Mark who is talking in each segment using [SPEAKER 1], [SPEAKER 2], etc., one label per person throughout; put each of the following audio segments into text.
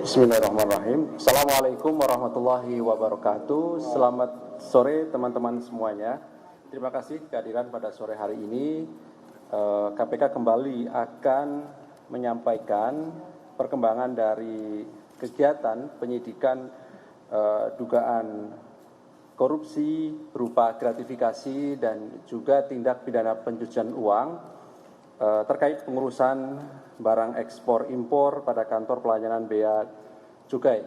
[SPEAKER 1] Bismillahirrahmanirrahim. Assalamualaikum warahmatullahi wabarakatuh. Selamat sore teman-teman semuanya. Terima kasih kehadiran pada sore hari ini. KPK kembali akan menyampaikan perkembangan dari kegiatan penyidikan dugaan korupsi berupa gratifikasi dan juga tindak pidana pencucian uang terkait pengurusan barang ekspor impor pada kantor pelayanan bea cukai,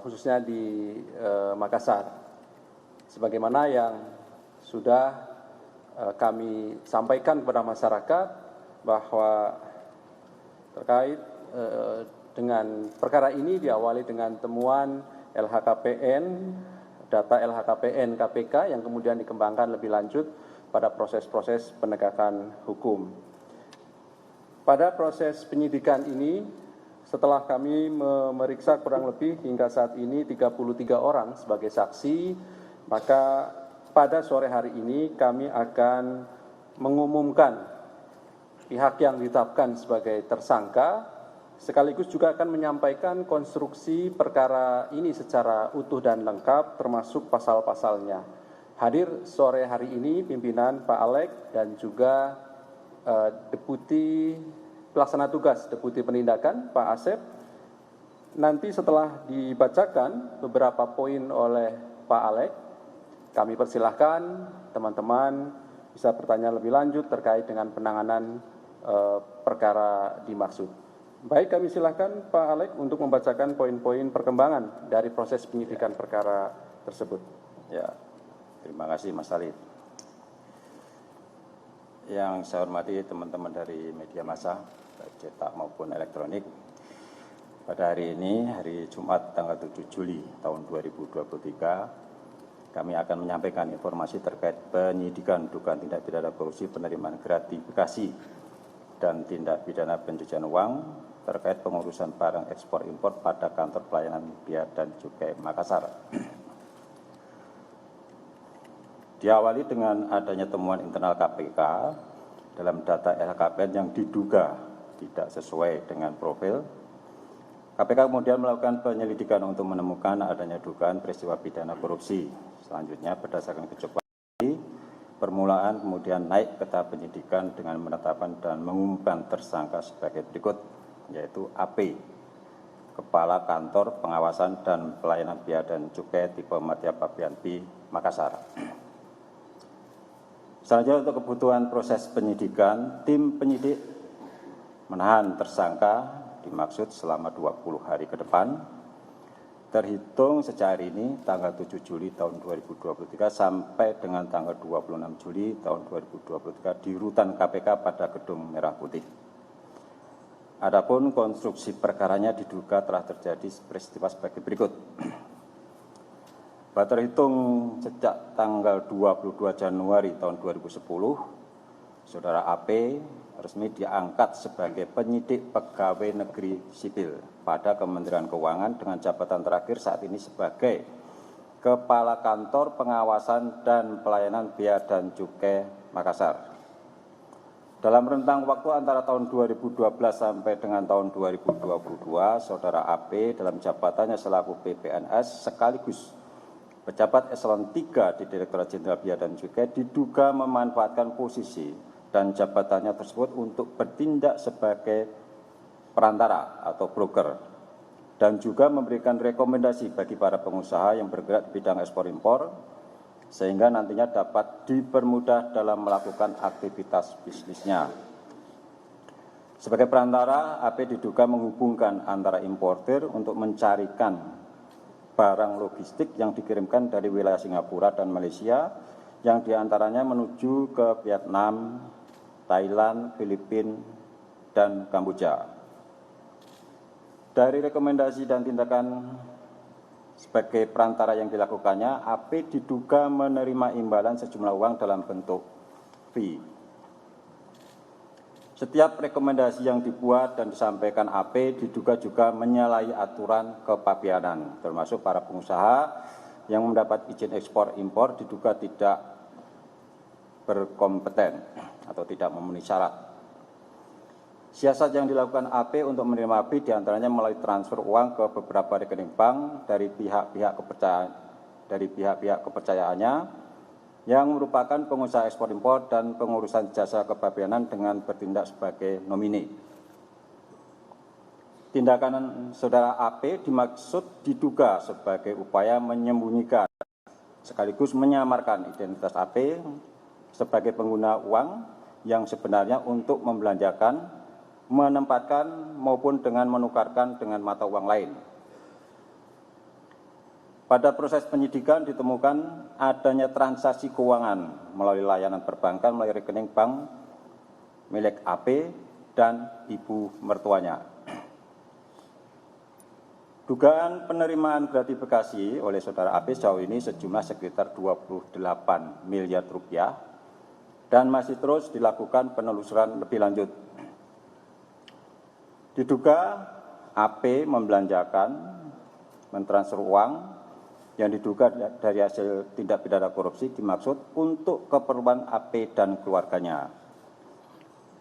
[SPEAKER 1] khususnya di Makassar. Sebagaimana yang sudah kami sampaikan kepada masyarakat bahwa terkait dengan perkara ini diawali dengan temuan LHKPN, data LHKPN KPK yang kemudian dikembangkan lebih lanjut pada proses-proses penegakan hukum. Pada proses penyidikan ini, setelah kami memeriksa kurang lebih hingga saat ini 33 orang sebagai saksi, maka pada sore hari ini kami akan mengumumkan pihak yang ditetapkan sebagai tersangka, sekaligus juga akan menyampaikan konstruksi perkara ini secara utuh dan lengkap termasuk pasal-pasalnya. Hadir sore hari ini pimpinan Pak Alek dan juga Deputi Pelaksana Tugas Deputi Penindakan Pak Asep. Nanti setelah dibacakan beberapa poin oleh Pak Alek, kami persilahkan teman-teman bisa bertanya lebih lanjut terkait dengan penanganan perkara dimaksud. Baik, kami silakan Pak Alek untuk membacakan poin-poin perkembangan dari proses penyidikan perkara tersebut.
[SPEAKER 2] Ya, terima kasih Mas Alif. Yang saya hormati teman-teman dari media massa, baik cetak maupun elektronik. Pada hari ini, hari Jumat tanggal 7 Juli tahun 2023, kami akan menyampaikan informasi terkait penyidikan dugaan tindak pidana korupsi penerimaan gratifikasi dan tindak pidana pencucian uang terkait pengurusan barang ekspor impor pada kantor pelayanan bea dan cukai Makassar. Diawali dengan adanya temuan internal KPK dalam data LHKPN yang diduga tidak sesuai dengan profil. KPK kemudian melakukan penyelidikan untuk menemukan adanya dugaan peristiwa pidana korupsi. Selanjutnya berdasarkan kecocokan permulaan kemudian naik ke tahap penyidikan dengan menetapkan dan mengumumkan tersangka sebagai berikut, yaitu AP, Kepala Kantor Pengawasan dan Pelayanan Bea dan Cukai tipe Madya Pabean B, Makassar. Selanjutnya untuk kebutuhan proses penyidikan, tim penyidik menahan tersangka dimaksud selama 20 hari ke depan, terhitung sejak hari ini tanggal 7 Juli tahun 2023 sampai dengan tanggal 26 Juli tahun 2023 di rutan KPK pada Gedung Merah Putih. Adapun konstruksi perkaranya diduga telah terjadi peristiwa sebagai berikut. Terhitung sejak tanggal 22 Januari tahun 2010, Saudara AP resmi diangkat sebagai penyidik pegawai negeri sipil pada Kementerian Keuangan dengan jabatan terakhir saat ini sebagai Kepala Kantor Pengawasan dan Pelayanan Bea dan Cukai Makassar. Dalam rentang waktu antara tahun 2012 sampai dengan tahun 2022, Saudara AP dalam jabatannya selaku PPNS sekaligus pejabat eselon 3 di Direktorat Jenderal Bea dan Cukai diduga memanfaatkan posisi dan jabatannya tersebut untuk bertindak sebagai perantara atau broker dan juga memberikan rekomendasi bagi para pengusaha yang bergerak di bidang ekspor impor sehingga nantinya dapat dipermudah dalam melakukan aktivitas bisnisnya. Sebagai perantara, AP diduga menghubungkan antara importir untuk mencarikan barang logistik yang dikirimkan dari wilayah Singapura dan Malaysia yang diantaranya menuju ke Vietnam, Thailand, Filipina, dan Kamboja. Dari rekomendasi dan tindakan sebagai perantara yang dilakukannya, AP diduga menerima imbalan sejumlah uang dalam bentuk fee. Setiap rekomendasi yang dibuat dan disampaikan AP diduga juga menyalahi aturan kepabeanan, termasuk para pengusaha yang mendapat izin ekspor impor diduga tidak berkompeten atau tidak memenuhi syarat. Siasat yang dilakukan AP untuk menerima fee diantaranya melalui transfer uang ke beberapa rekening bank dari pihak-pihak kepercayaannya yang merupakan pengusaha ekspor impor dan pengurusan jasa kepabeanan dengan bertindak sebagai nomine. Tindakan saudara AP diduga sebagai upaya menyembunyikan sekaligus menyamarkan identitas AP sebagai pengguna uang yang sebenarnya untuk membelanjakan, menempatkan maupun dengan menukarkan dengan mata uang lain. Pada proses penyidikan ditemukan adanya transaksi keuangan melalui layanan perbankan melalui rekening bank milik AP dan ibu mertuanya. Dugaan penerimaan gratifikasi oleh saudara AP sejauh ini sejumlah sekitar 28 miliar rupiah dan masih terus dilakukan penelusuran lebih lanjut. Diduga AP mentransfer uang yang diduga dari hasil tindak pidana korupsi dimaksud untuk keperluan AP dan keluarganya.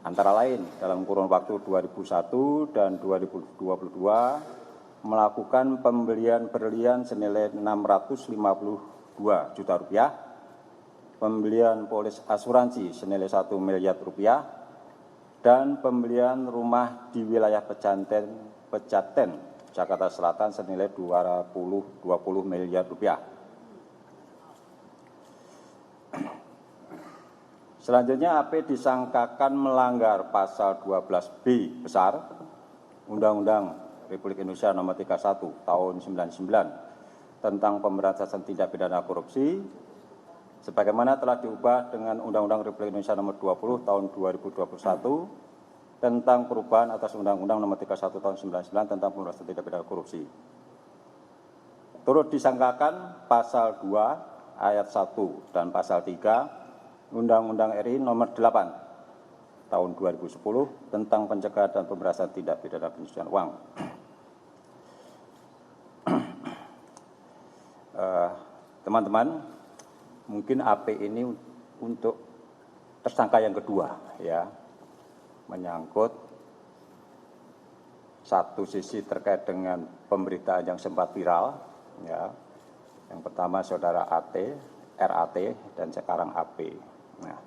[SPEAKER 2] Antara lain dalam kurun waktu 2001 dan 2022 melakukan pembelian berlian senilai 652 juta rupiah, pembelian polis asuransi senilai 1 miliar rupiah, dan pembelian rumah di wilayah Pejaten, Jakarta Selatan senilai 20 miliar rupiah. Selanjutnya AP disangkakan melanggar pasal 12B besar Undang-Undang Republik Indonesia Nomor 31 Tahun 1999 tentang pemberantasan tindak pidana korupsi sebagaimana telah diubah dengan Undang-Undang Republik Indonesia Nomor 20 Tahun 2021 tentang perubahan atas Undang-Undang Nomor 31 Tahun 1999 tentang pemberantasan tindak pidana korupsi. Turut disangkakan pasal 2 ayat 1 dan pasal 3 Undang-Undang RI Nomor 8 Tahun 2010 tentang pencegahan dan pemberantasan tindak pidana pencucian uang. Teman-teman, mungkin AP ini untuk tersangka yang kedua, ya, menyangkut satu sisi terkait dengan pemberitaan yang sempat viral, ya. Yang pertama saudara RAT, dan sekarang AP. Nah,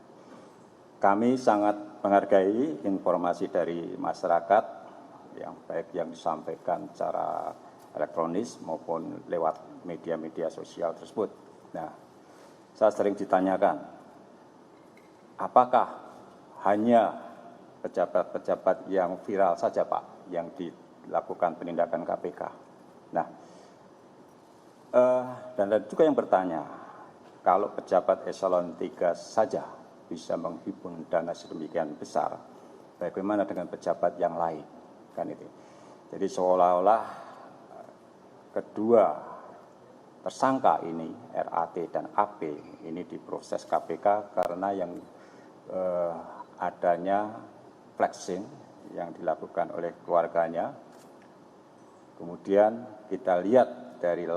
[SPEAKER 2] kami sangat menghargai informasi dari masyarakat yang baik yang disampaikan secara elektronis maupun lewat media-media sosial tersebut. Nah, saya sering ditanyakan, apakah hanya pejabat-pejabat yang viral saja Pak yang dilakukan penindakan KPK? Nah, dan ada juga yang bertanya, kalau pejabat eselon 3 saja bisa menghimpun dana sedemikian besar, bagaimana dengan pejabat yang lain? Kan itu. Jadi seolah-olah kedua tersangka ini, RAT dan AP, ini diproses KPK karena yang adanya flexing yang dilakukan oleh keluarganya. Kemudian kita lihat dari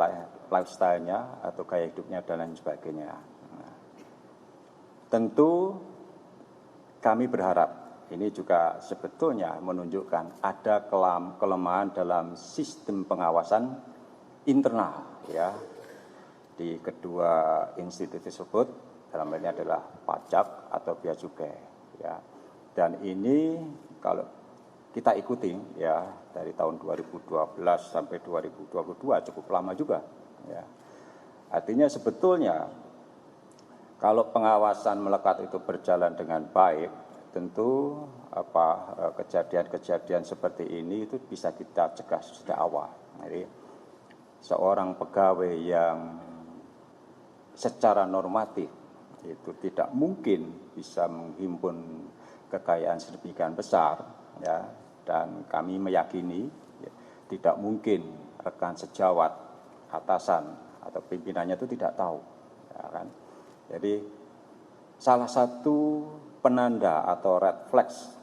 [SPEAKER 2] lifestyle-nya atau gaya hidupnya dan lain sebagainya. Nah, tentu kami berharap ini juga sebetulnya menunjukkan ada kelemahan dalam sistem pengawasan internal, ya, di kedua institusi tersebut, dalam hal ini adalah pajak atau bea cukai, ya. Dan ini kalau kita ikuti, ya, dari tahun 2012 sampai 2022 cukup lama juga, ya. Artinya sebetulnya kalau pengawasan melekat itu berjalan dengan baik, tentu kejadian-kejadian seperti ini itu bisa kita cegah sejak awal. Jadi seorang pegawai yang secara normatif itu tidak mungkin bisa menghimpun kekayaan sedemikian besar, ya, dan kami meyakini ya, tidak mungkin rekan sejawat, atasan atau pimpinannya itu tidak tahu, ya kan? Jadi salah satu penanda atau red flags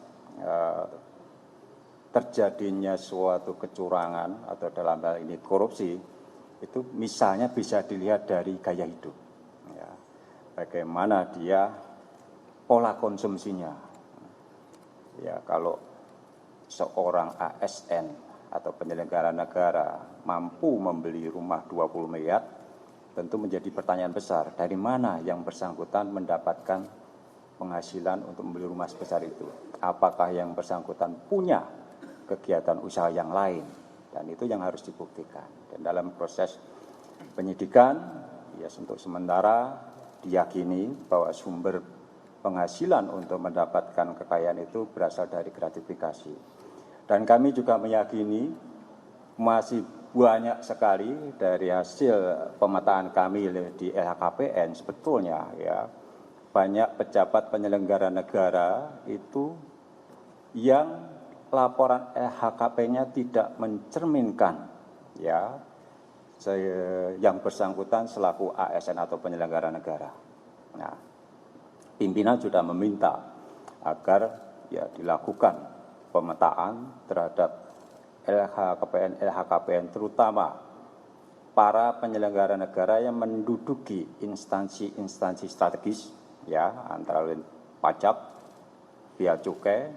[SPEAKER 2] terjadinya suatu kecurangan atau dalam hal ini korupsi itu misalnya bisa dilihat dari gaya hidup, ya. Bagaimana dia pola konsumsinya, ya. Kalau seorang ASN atau penyelenggara negara mampu membeli rumah 20 miliar, tentu menjadi pertanyaan besar, dari mana yang bersangkutan mendapatkan penghasilan untuk membeli rumah sebesar itu? Apakah yang bersangkutan punya kegiatan usaha yang lain? Dan itu yang harus dibuktikan. Dan dalam proses penyidikan, ya untuk sementara diyakini bahwa sumber penghasilan untuk mendapatkan kekayaan itu berasal dari gratifikasi. Dan kami juga meyakini masih banyak sekali dari hasil pemetaan kami di LHKPN sebetulnya ya, banyak pejabat penyelenggara negara itu yang laporan LHKPN-nya tidak mencerminkan ya yang bersangkutan selaku ASN atau penyelenggara negara. Nah, pimpinan sudah meminta agar ya dilakukan pemetaan terhadap LHKPN terutama para penyelenggara negara yang menduduki instansi strategis ya, antara lain pajak, bea cukai,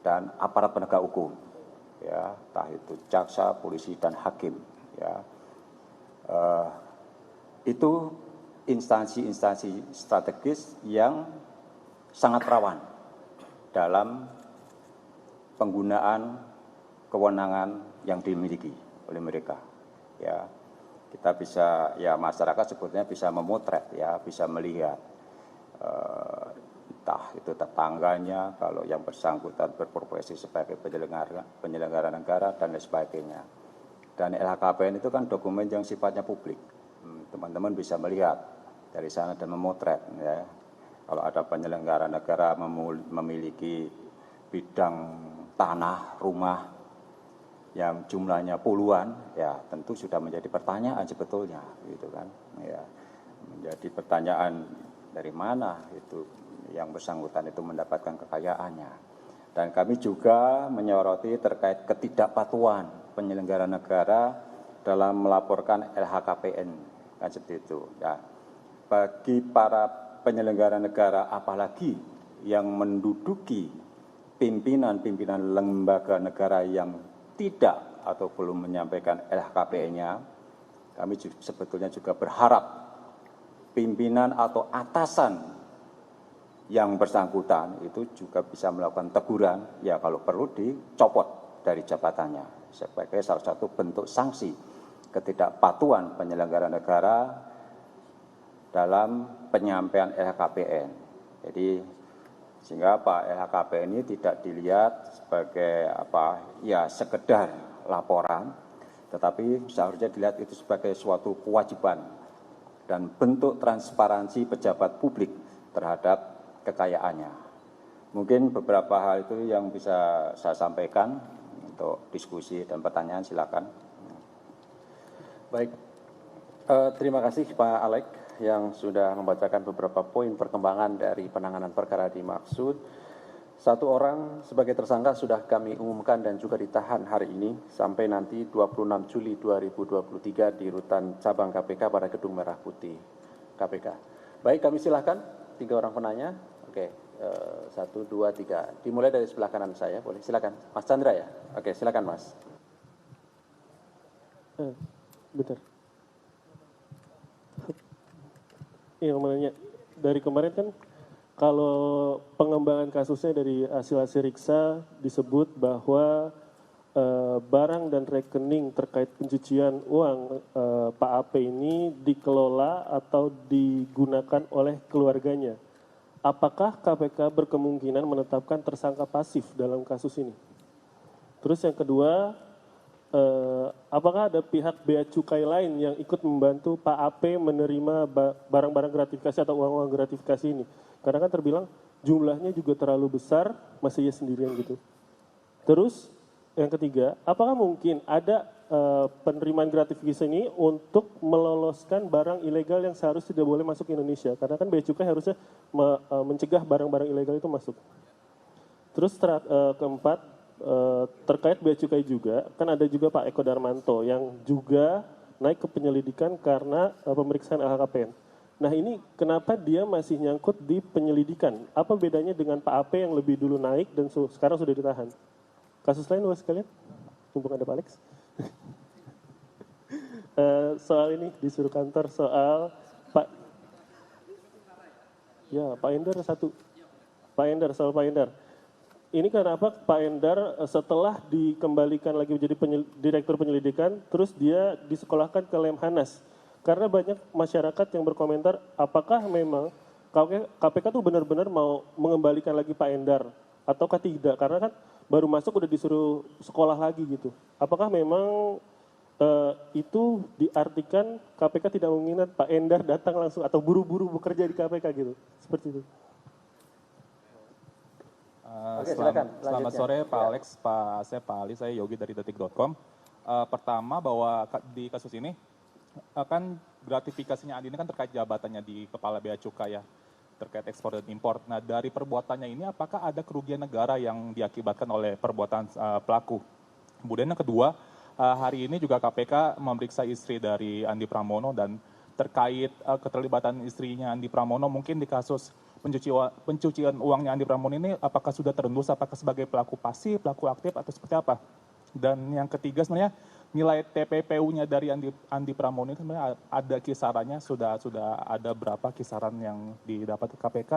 [SPEAKER 2] dan aparat penegak hukum ya, entah itu jaksa, polisi, dan hakim ya. Itu instansi strategis yang sangat rawan dalam penggunaan kewenangan yang dimiliki oleh mereka. Ya, kita bisa ya masyarakat sebetulnya bisa memotret ya, bisa melihat entah itu tetangganya kalau yang bersangkutan berprofesi sebagai penyelenggara negara dan lain sebagainya. Dan LHKPN itu kan dokumen yang sifatnya publik. Teman-teman bisa melihat dari sana dan memotret ya. Kalau ada penyelenggara negara memiliki bidang tanah, rumah yang jumlahnya puluhan, ya tentu sudah menjadi pertanyaan sebetulnya, gitu kan? Ya, menjadi pertanyaan dari mana itu yang bersangkutan itu mendapatkan kekayaannya. Dan kami juga menyoroti terkait ketidakpatuhan penyelenggara negara dalam melaporkan LHKPN, kan seperti itu. Ya, bagi para penyelenggara negara, apalagi yang menduduki pimpinan lembaga negara yang tidak atau belum menyampaikan LHKPN-nya, kami sebetulnya juga berharap pimpinan atau atasan yang bersangkutan itu juga bisa melakukan teguran, ya kalau perlu dicopot dari jabatannya sebagai salah satu bentuk sanksi ketidakpatuhan penyelenggara negara dalam penyampaian LHKPN. Jadi sehingga Pak LHKPN ini tidak dilihat sebagai ya sekedar laporan, tetapi seharusnya dilihat itu sebagai suatu kewajiban dan bentuk transparansi pejabat publik terhadap kekayaannya. Mungkin beberapa hal itu yang bisa saya sampaikan untuk diskusi dan pertanyaan, silakan.
[SPEAKER 1] Baik, terima kasih Pak Alek yang sudah membacakan beberapa poin perkembangan dari penanganan perkara dimaksud. Satu orang sebagai tersangka sudah kami umumkan dan juga ditahan hari ini sampai nanti 26 Juli 2023 di Rutan Cabang KPK pada Gedung Merah Putih KPK. Baik, kami silahkan 3 orang penanya. Oke, 1, 2, 3. Dimulai dari sebelah kanan saya, boleh silakan. Mas Chandra ya? Oke, silakan Mas.
[SPEAKER 3] Bentar. Yang menanya, dari kemarin kan kalau pengembangan kasusnya dari hasil-hasil riksa disebut bahwa barang dan rekening terkait pencucian uang Pak AP ini dikelola atau digunakan oleh keluarganya. Apakah KPK berkemungkinan menetapkan tersangka pasif dalam kasus ini? Terus yang kedua, apakah ada pihak bea cukai lain yang ikut membantu Pak AP menerima barang-barang gratifikasi atau uang-uang gratifikasi ini? Karena kan terbilang jumlahnya juga terlalu besar, masih ia sendirian gitu. Terus yang ketiga, apakah mungkin ada penerimaan gratifikasi ini untuk meloloskan barang ilegal yang seharusnya tidak boleh masuk ke Indonesia? Karena kan bea cukai harusnya mencegah barang-barang ilegal itu masuk. Terus keempat, terkait bea cukai juga, kan ada juga Pak Eko Darmanto yang juga naik ke penyelidikan karena pemeriksaan LHKPN. Nah ini kenapa dia masih nyangkut di penyelidikan? Apa bedanya dengan Pak AP yang lebih dulu naik dan sekarang sudah ditahan? kasus lain luas sekalian, mumpung ada Pak Alex. Soal ini disuruh kantor soal Pak Endar satu. Pak Endar, soal Pak Endar. Ini kenapa Pak Endar setelah dikembalikan lagi menjadi direktur penyelidikan, terus dia disekolahkan ke Lemhanas? Karena banyak masyarakat yang berkomentar, apakah memang KPK tuh benar-benar mau mengembalikan lagi Pak Endar, ataukah tidak? Karena kan baru masuk udah disuruh sekolah lagi gitu. Apakah memang itu diartikan KPK tidak menginginkan Pak Endar datang langsung atau buru-buru bekerja di KPK gitu? Seperti itu.
[SPEAKER 1] Oke, silakan.
[SPEAKER 4] Selamat sore Pak Alex, Pak Asep, Pak Ali, saya Yogi dari Detik.com. Pertama bahwa di kasus ini kan gratifikasinya Andi ini kan terkait jabatannya di Kepala Bea Cukai ya, terkait ekspor dan impor. Nah dari perbuatannya ini apakah ada kerugian negara yang diakibatkan oleh perbuatan pelaku? Kemudian yang kedua, hari ini juga KPK memeriksa istri dari Andi Pramono dan terkait keterlibatan istrinya Andi Pramono mungkin di kasus pencucian uangnya Andi Pramono ini apakah sudah terendus, apakah sebagai pelaku pasif, pelaku aktif atau seperti apa? Dan yang ketiga sebenarnya nilai TPPU-nya dari Andi Pramono itu sebenarnya ada kisarannya, sudah ada berapa kisaran yang didapat ke KPK.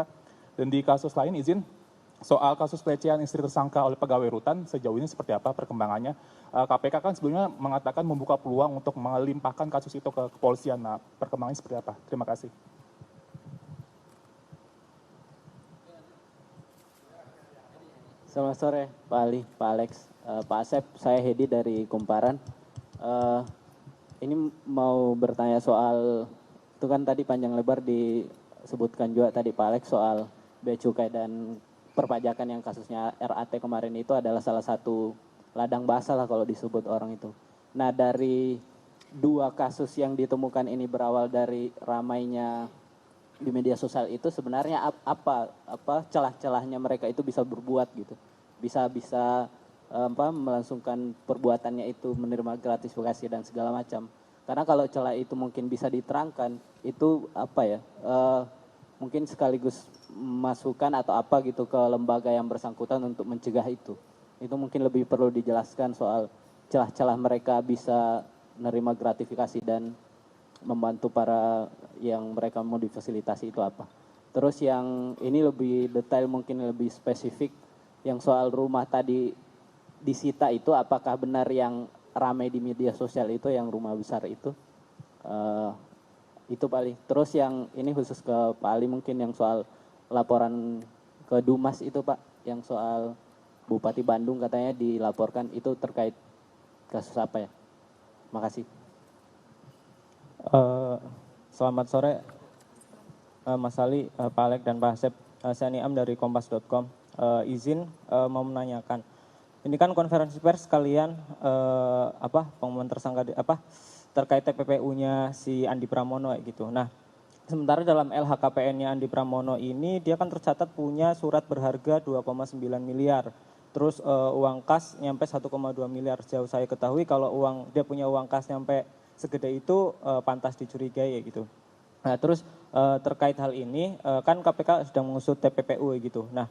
[SPEAKER 4] Dan di kasus lain izin soal kasus pelecehan istri tersangka oleh pegawai rutan sejauh ini seperti apa perkembangannya? KPK kan sebelumnya mengatakan membuka peluang untuk melimpahkan kasus itu ke kepolisian. Nah perkembangannya seperti apa? Terima kasih.
[SPEAKER 5] Selamat sore Pak Ali, Pak Alex, Pak Asep, saya Hedi dari Kumparan. Ini mau bertanya soal, itu kan tadi panjang lebar disebutkan juga tadi Pak Alex soal Bea Cukai dan perpajakan yang kasusnya RAT kemarin itu adalah salah satu ladang basah lah kalau disebut orang itu. Nah dari dua kasus yang ditemukan ini berawal dari ramainya di media sosial itu sebenarnya apa celah-celahnya mereka itu bisa berbuat gitu, bisa melangsungkan perbuatannya itu menerima gratifikasi dan segala macam. Karena kalau celah itu mungkin bisa diterangkan itu mungkin sekaligus masukan atau apa gitu ke lembaga yang bersangkutan untuk mencegah itu mungkin lebih perlu dijelaskan soal celah-celah mereka bisa menerima gratifikasi dan membantu para yang mereka mau difasilitasi itu apa. Terus yang ini lebih detail mungkin lebih spesifik yang soal rumah tadi disita itu apakah benar yang ramai di media sosial itu yang rumah besar itu Pak Ali. Terus yang ini khusus ke Pak Ali mungkin yang soal laporan ke Dumas itu Pak, yang soal Bupati Bandung katanya dilaporkan itu terkait kasus apa ya? Makasih.
[SPEAKER 6] Selamat sore Mas Ali, Pak Alek dan Pak Asep. Saya Niam dari Kompas.com. Izin mau menanyakan. Ini kan konferensi pers kalian pengumuman tersangka terkait TPPU-nya si Andi Pramono gitu. Nah, sementara dalam LHKPN-nya Andi Pramono ini dia kan tercatat punya surat berharga 2,9 miliar. Terus uang kas nyampe 1,2 miliar. Jauh saya ketahui kalau dia punya uang kas nyampe segede itu pantas dicurigai ya gitu. Nah terus terkait hal ini kan KPK sedang mengusut TPPU gitu. Nah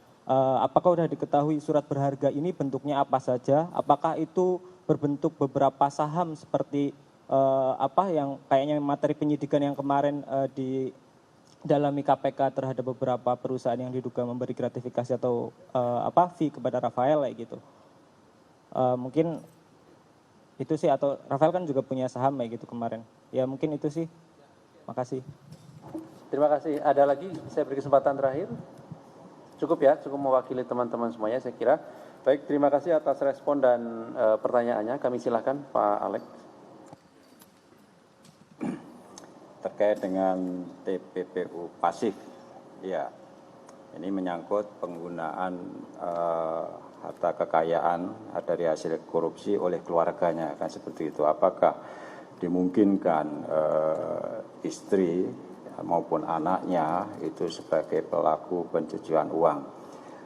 [SPEAKER 6] apakah sudah diketahui surat berharga ini bentuknya apa saja? Apakah itu berbentuk beberapa saham seperti yang kayaknya materi penyidikan yang kemarin didalami KPK terhadap beberapa perusahaan yang diduga memberi gratifikasi atau fee kepada Rafael gitu. Mungkin itu sih, atau Rafael kan juga punya saham gitu kemarin. Ya mungkin itu sih. Makasih.
[SPEAKER 1] Terima kasih. Ada lagi saya beri kesempatan terakhir. Cukup ya, cukup mewakili teman-teman semuanya saya kira. Baik, terima kasih atas respon dan pertanyaannya. Kami silakan Pak Alex.
[SPEAKER 2] Terkait dengan TPPU pasif, ya ini menyangkut penggunaan harta kekayaan dari hasil korupsi oleh keluarganya, kan seperti itu. Apakah dimungkinkan istri maupun anaknya itu sebagai pelaku pencucian uang?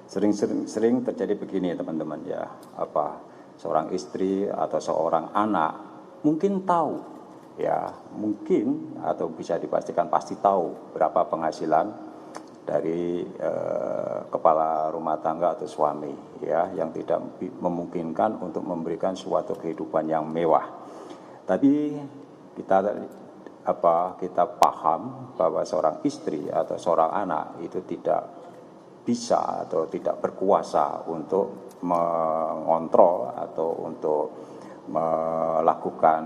[SPEAKER 2] Sering terjadi begini teman-teman ya, seorang istri atau seorang anak mungkin tahu ya, mungkin atau bisa dipastikan pasti tahu berapa penghasilan dari kepala rumah tangga atau suami, ya, yang tidak memungkinkan untuk memberikan suatu kehidupan yang mewah. Tapi kita paham bahwa seorang istri atau seorang anak itu tidak bisa atau tidak berkuasa untuk mengontrol atau untuk melakukan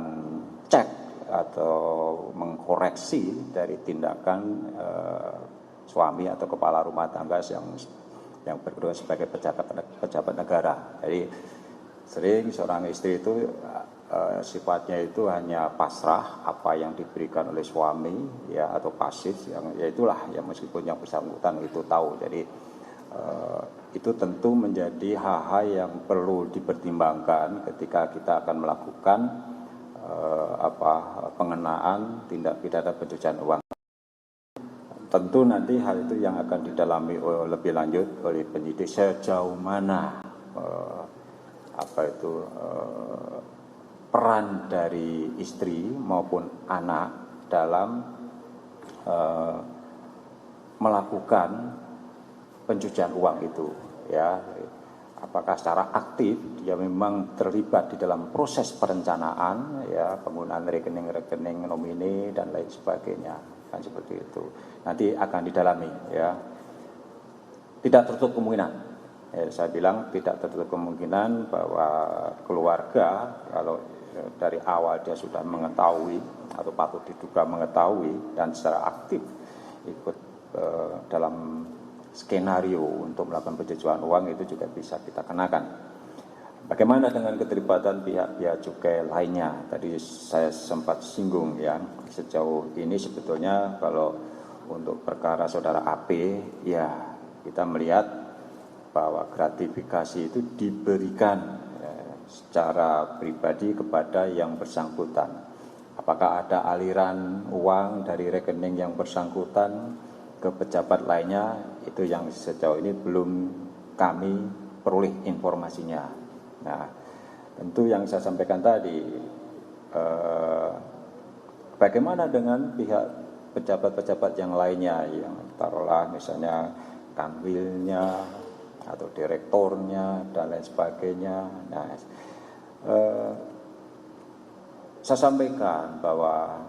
[SPEAKER 2] cek atau mengkoreksi dari tindakan suami atau kepala rumah tangga yang berkedua sebagai pejabat negara. Jadi sering seorang istri itu sifatnya itu hanya pasrah apa yang diberikan oleh suami, ya, atau pasif, yang ya itulah ya, meskipun yang bersangkutan itu tahu. Jadi itu tentu menjadi hal-hal yang perlu dipertimbangkan ketika kita akan melakukan pengenaan tindak pidana pencucian uang. Tentu nanti hal itu yang akan didalami lebih lanjut oleh penyidik sejauh mana peran dari istri maupun anak dalam melakukan pencucian uang itu, ya. Apakah secara aktif dia memang terlibat di dalam proses perencanaan, ya, penggunaan rekening-rekening nomine dan lain sebagainya, kan seperti itu. Nanti akan didalami, ya. Tidak tertutup kemungkinan, ya, saya bilang tidak tertutup kemungkinan bahwa keluarga kalau dari awal dia sudah mengetahui atau patut diduga mengetahui dan secara aktif ikut dalam skenario untuk melakukan pencucian uang, itu juga bisa kita kenakan. Bagaimana dengan keterlibatan pihak-pihak cukai lainnya? Tadi saya sempat singgung, ya, sejauh ini sebetulnya kalau untuk perkara saudara AP, ya, kita melihat bahwa gratifikasi itu diberikan secara pribadi kepada yang bersangkutan. Apakah ada aliran uang dari rekening yang bersangkutan ke pejabat lainnya, itu yang sejauh ini belum kami peroleh informasinya. Nah, tentu yang saya sampaikan tadi, bagaimana dengan pihak pejabat-pejabat yang lainnya, yang taruhlah misalnya kanwilnya atau direkturnya dan lain sebagainya. Nah, saya sampaikan bahwa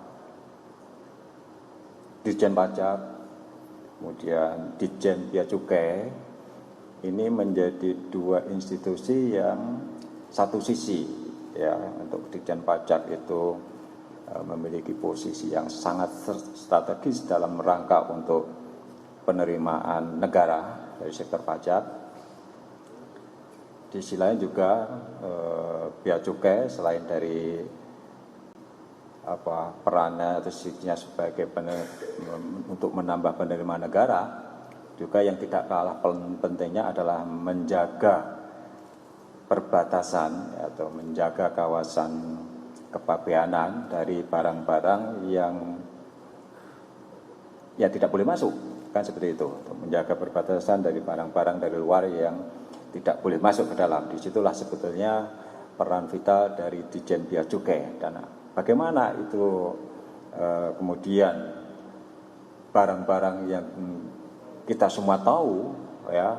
[SPEAKER 2] Dirjen Pajak kemudian Ditjen Bea Cukai ini menjadi dua institusi yang satu sisi, ya, untuk Ditjen Pajak itu memiliki posisi yang sangat strategis dalam rangka untuk penerimaan negara dari sektor pajak. Di sisi lain juga Bea Cukai selain dari perannya atau sisinya sebagai untuk menambah penerimaan negara, juga yang tidak kalah pentingnya adalah menjaga perbatasan atau menjaga kawasan kepabeanan dari barang-barang yang ya tidak boleh masuk, kan seperti itu. Menjaga perbatasan dari barang-barang dari luar yang tidak boleh masuk ke dalam. Disitulah sebetulnya peran vital dari Ditjen Bea Cukai. Dan bagaimana itu kemudian barang-barang yang kita semua tahu, ya,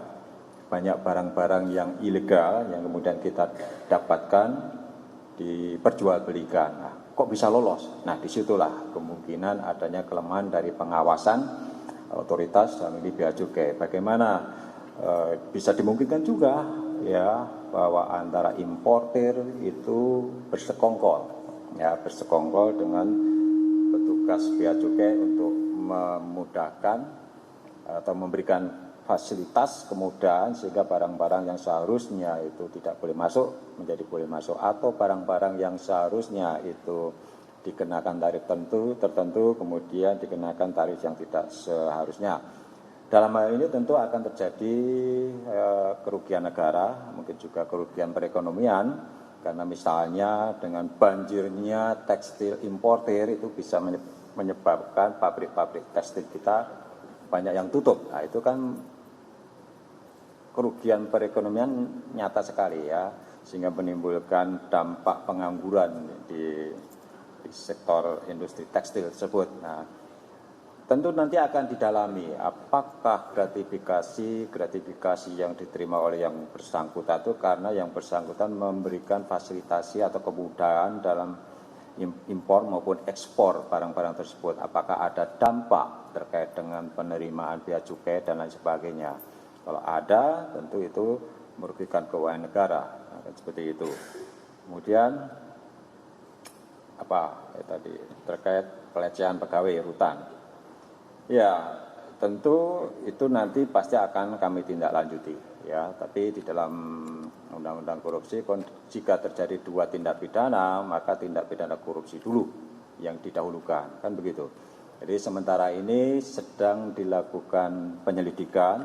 [SPEAKER 2] banyak barang-barang yang ilegal yang kemudian kita dapatkan diperjualbelikan. Nah, kok bisa lolos? Nah, disitulah kemungkinan adanya kelemahan dari pengawasan otoritas dalam ini Bea Cukai. Bagaimana bisa dimungkinkan juga, ya, bahwa antara importer itu bersekongkol, ya, bersekongkol dengan petugas Bea Cukai untuk memudahkan atau memberikan fasilitas kemudahan sehingga barang-barang yang seharusnya itu tidak boleh masuk menjadi boleh masuk, atau barang-barang yang seharusnya itu dikenakan tarif tertentu kemudian dikenakan tarif yang tidak seharusnya. Dalam hal ini tentu akan terjadi kerugian negara, mungkin juga kerugian perekonomian, karena misalnya dengan banjirnya tekstil importer itu bisa menyebabkan pabrik-pabrik tekstil kita banyak yang tutup. Nah, itu kan kerugian perekonomian nyata sekali, ya, sehingga menimbulkan dampak pengangguran di sektor industri tekstil tersebut. Nah, tentu nanti akan didalami apakah gratifikasi yang diterima oleh yang bersangkutan itu karena yang bersangkutan memberikan fasilitasi atau kemudahan dalam impor maupun ekspor barang-barang tersebut. Apakah ada dampak terkait dengan penerimaan bea cukai dan lain sebagainya. Kalau ada, tentu itu merugikan keuangan negara. Nah, seperti itu. Kemudian tadi terkait pelecehan pegawai rutan. Ya, tentu itu nanti pasti akan kami tindak lanjuti, ya. Tapi di dalam Undang-Undang Korupsi, jika terjadi 2 tindak pidana, maka tindak pidana korupsi dulu yang didahulukan, kan begitu. Jadi sementara ini sedang dilakukan penyelidikan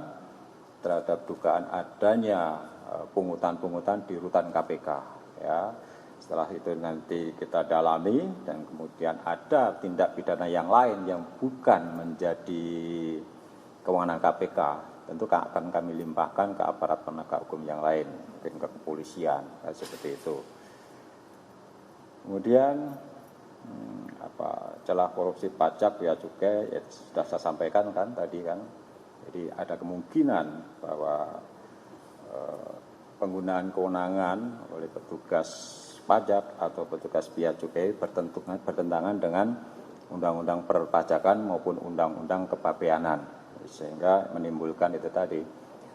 [SPEAKER 2] terhadap dugaan adanya pungutan-pungutan di rutan KPK, ya. Setelah itu nanti kita dalami dan kemudian ada tindak pidana yang lain yang bukan menjadi kewenangan KPK, tentu akan kami limpahkan ke aparat penegak hukum yang lain, mungkin ke kepolisian, seperti itu. Kemudian celah korupsi pajak bea cukai, ya sudah saya sampaikan kan tadi kan. Jadi ada kemungkinan bahwa penggunaan kewenangan oleh petugas pajak atau petugas bea cukai bertentangan dengan undang-undang perpajakan maupun undang-undang kepabeanan, sehingga menimbulkan itu tadi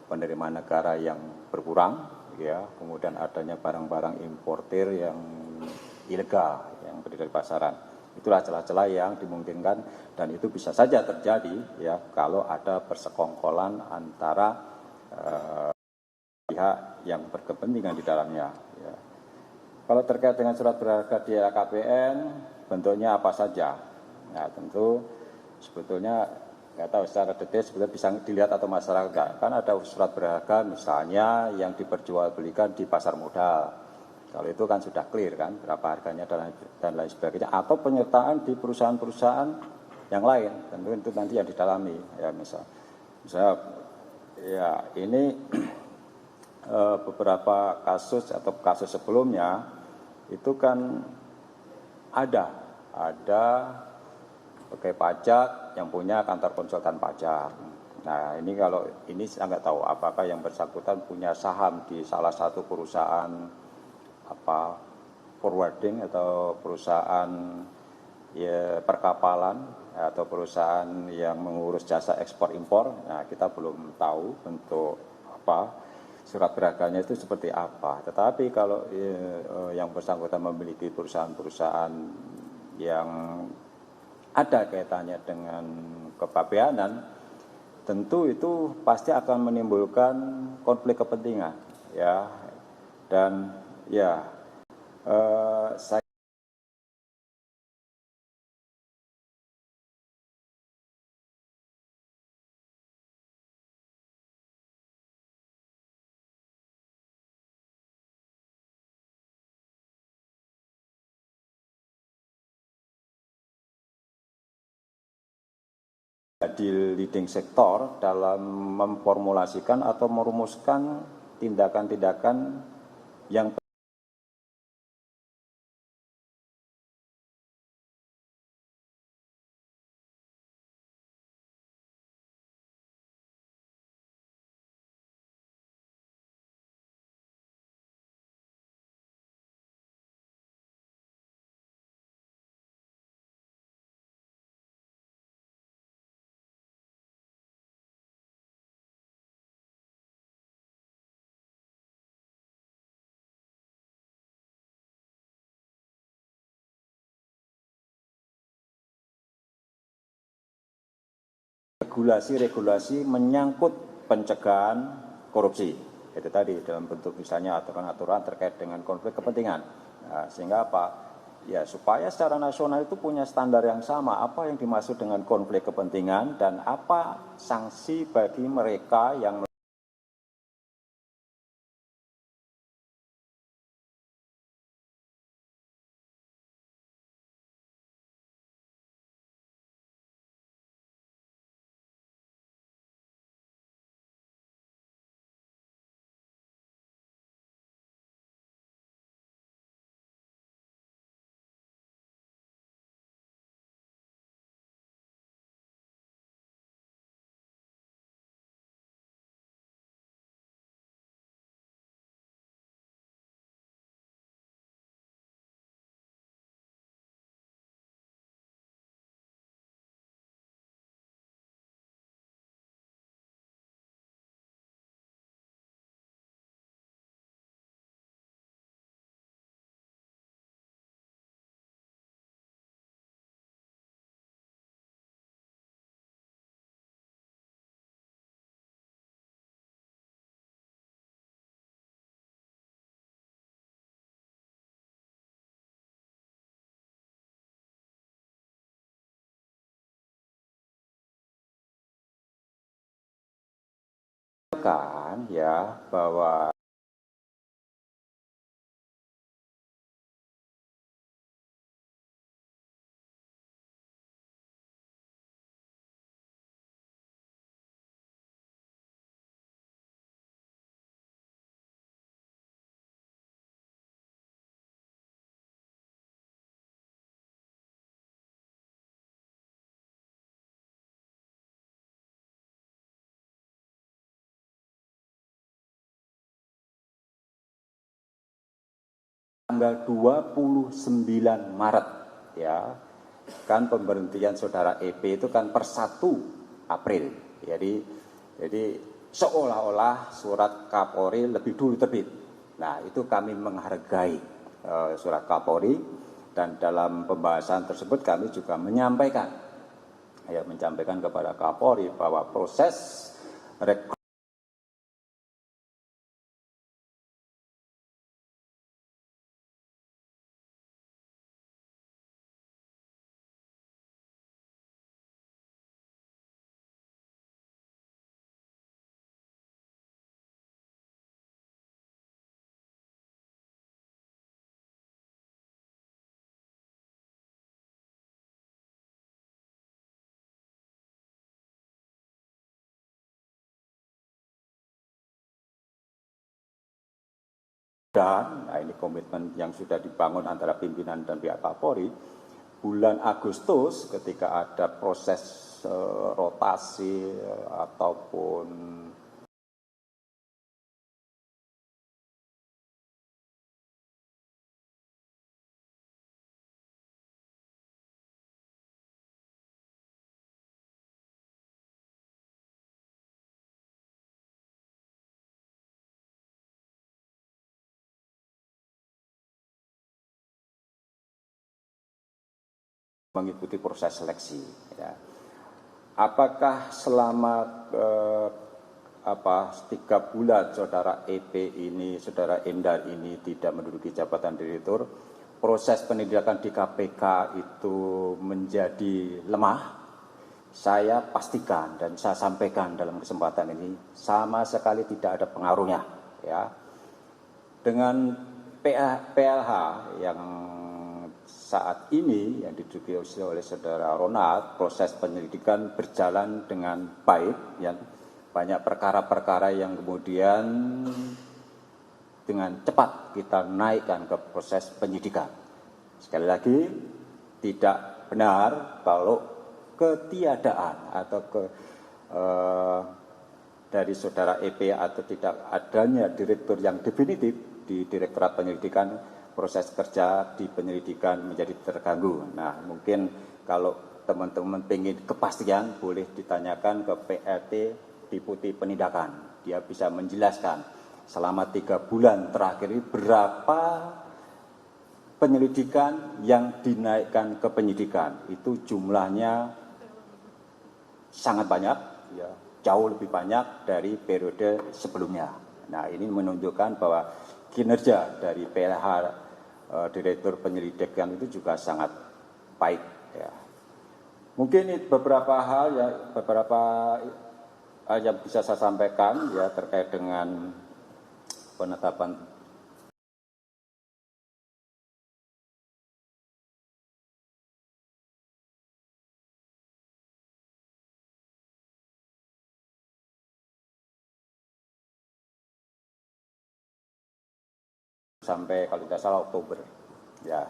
[SPEAKER 2] penerimaan negara yang berkurang, ya, kemudian adanya barang-barang importir yang ilegal yang beredar di pasaran. Itulah celah-celah yang dimungkinkan dan itu bisa saja terjadi, ya, kalau ada persekongkolan antara pihak yang berkepentingan di dalamnya, ya. Kalau terkait dengan surat berharga di LHKPN, bentuknya apa saja? Nah, tentu sebetulnya nggak tahu secara detail sebetulnya bisa dilihat atau masyarakat. Kan ada surat berharga misalnya yang diperjualbelikan di pasar modal. Kalau itu kan sudah clear kan berapa harganya dan lain sebagainya. Atau penyertaan di perusahaan-perusahaan yang lain. Tentu itu nanti yang didalami. Ya misalnya ya ini beberapa kasus atau kasus sebelumnya itu kan ada pegawai pajak yang punya kantor konsultan pajak. Nah ini kalau ini saya nggak tahu apakah yang bersangkutan punya saham di salah satu perusahaan forwarding atau perusahaan ya, perkapalan atau perusahaan yang mengurus jasa ekspor impor. Nah kita belum tahu bentuk surat berharganya itu seperti apa. Tetapi kalau yang bersangkutan memiliki perusahaan-perusahaan yang ada kaitannya dengan kepabeanan, tentu itu pasti akan menimbulkan konflik kepentingan, ya. Dan ya saya di leading sektor dalam memformulasikan atau merumuskan tindakan-tindakan yang regulasi menyangkut pencegahan korupsi. Itu tadi dalam bentuk misalnya aturan-aturan terkait dengan konflik kepentingan. Nah, sehingga apa? Ya supaya secara nasional itu punya standar yang sama. Apa yang dimaksud dengan konflik kepentingan dan apa sanksi bagi mereka yang kan ya bahwa tanggal 29 Maret ya kan pemberhentian saudara EP itu kan per 1 April. Jadi seolah-olah surat Kapolri lebih dulu terbit. Nah, itu kami menghargai surat Kapolri dan dalam pembahasan tersebut kami juga menyampaikan kepada Kapolri bahwa proses rekrutmen dan ini komitmen yang sudah dibangun antara pimpinan dan pihak Kapolri, bulan Agustus ketika ada proses rotasi ataupun mengikuti proses seleksi. Ya. Apakah selama 3 bulan saudara EP ini, saudara Endar ini tidak menduduki jabatan direktur, proses pendidikan di KPK itu menjadi lemah? Saya pastikan dan saya sampaikan dalam kesempatan ini sama sekali tidak ada pengaruhnya. Ya. Dengan PLH yang saat ini yang diduduki oleh saudara Ronald, proses penyelidikan berjalan dengan baik, ya. Banyak perkara-perkara yang kemudian dengan cepat kita naikkan ke proses penyidikan. Sekali lagi, tidak benar kalau ketiadaan atau dari saudara EP atau tidak adanya direktur yang definitif di Direktorat Penyelidikan, proses kerja di penyelidikan menjadi terganggu. Nah, mungkin kalau teman-teman ingin kepastian boleh ditanyakan ke PLT Deputi Penindakan. Dia bisa menjelaskan selama 3 bulan terakhir ini berapa penyelidikan yang dinaikkan ke penyidikan. Itu jumlahnya sangat banyak, ya, jauh lebih banyak dari periode sebelumnya. Nah, ini menunjukkan bahwa kinerja dari PLH Direktur Penyelidikan itu juga sangat baik. Ya. Mungkin beberapa hal yang bisa saya sampaikan ya terkait dengan penetapan sampai kalau tidak salah Oktober, ya.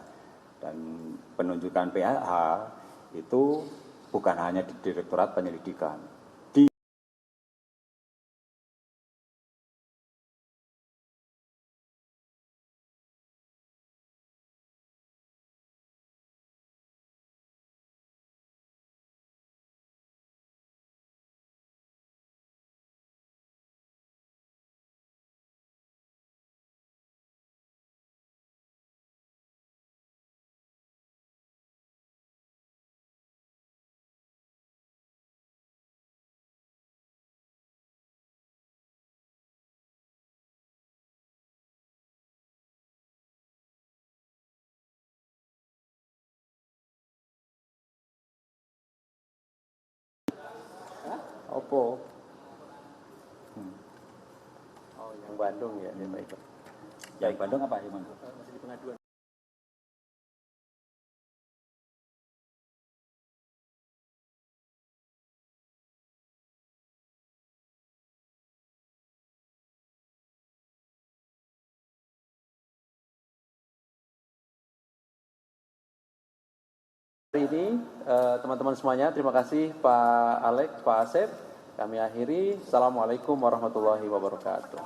[SPEAKER 2] Dan penunjukan PLH itu bukan hanya di Direktorat Penyelidikan, di Oppo.
[SPEAKER 1] Oh, yang Bandung ya, ya baik.
[SPEAKER 2] Yang Bandung apa yang Bandung?
[SPEAKER 1] Masih di pengaduan. Hari ini teman-teman semuanya, terima kasih Pak Alex, Pak Asep. Kami akhiri. Assalamualaikum warahmatullahi wabarakatuh.